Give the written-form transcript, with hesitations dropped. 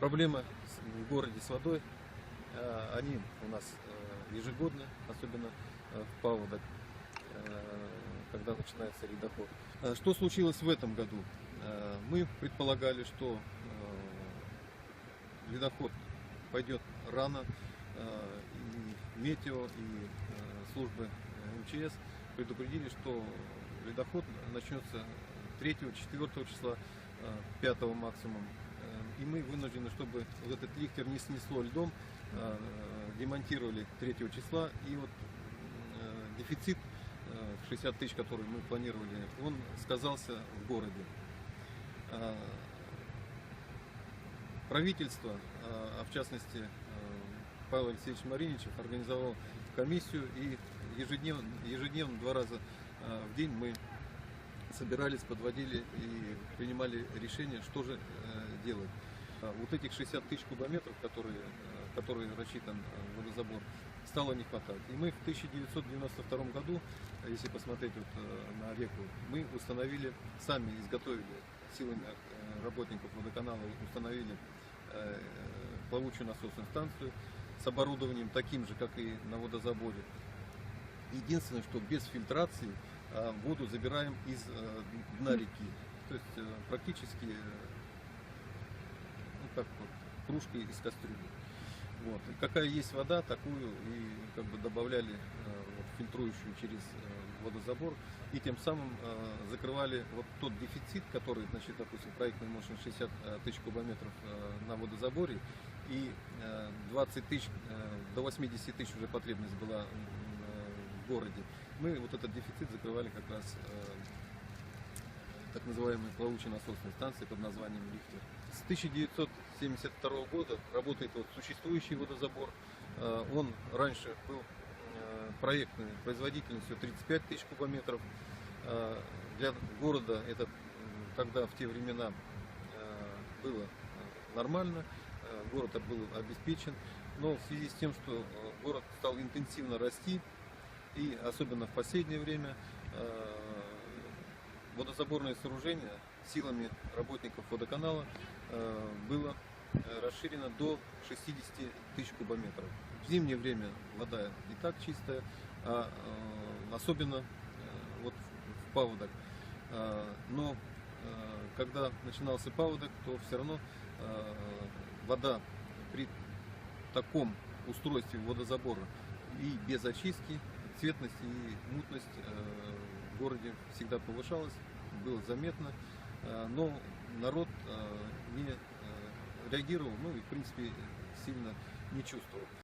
Проблемы в городе с водой, они у нас ежегодно, особенно в паводок, когда начинается ледоход. Что случилось в этом году? Мы предполагали, что ледоход пойдет рано, и метео, и службы МЧС предупредили, что ледоход начнется 3-4 числа, 5 максимум. И мы вынуждены, чтобы вот этот лихтер не снесло льдом, демонтировали 3 числа. И вот дефицит в 60 тысяч, который мы планировали, он сказался в городе. Правительство, а в частности Павел Алексеевич Мариничев, организовал комиссию, и ежедневно 2 раза в день мы собирались, подводили и принимали решение, что же делать. Вот этих 60 тысяч кубометров, которые рассчитан водозабор, стало не хватать. И мы в 1992 году, если посмотреть вот на реку, мы установили, сами изготовили силами работников водоканала, установили плавучую насосную станцию с оборудованием таким же, как и на водозаборе. Единственное, что без фильтрации воду забираем из дна реки. То есть практически как вот кружка из кастрюли. Вот. И какая есть вода, такую и как бы добавляли вот, фильтрующую через водозабор, и тем самым закрывали вот тот дефицит, который, значит, допустим, проектная мощность 60 тысяч кубометров на водозаборе, и 20 тысяч, до 80 тысяч уже потребность была в городе. Мы вот этот дефицит закрывали как раз так называемой плавучей насосной станции под названием «Лихтер». С 1972 года работает вот существующий водозабор. Он раньше был проектной производительностью 35 тысяч кубометров. Для города это тогда, в те времена, было нормально, город был обеспечен. Но в связи с тем, что город стал интенсивно расти, и особенно в последнее время, водозаборное сооружение силами работников водоканала было расширено до 60 тысяч кубометров. В зимнее время вода и так чистая, а особенно вот в паводок. Но когда начинался паводок, то все равно вода при таком устройстве водозабора и без очистки, цветность и мутность в городе всегда повышалась, было заметно, но народ не реагировал, ну и в принципе сильно не чувствовал.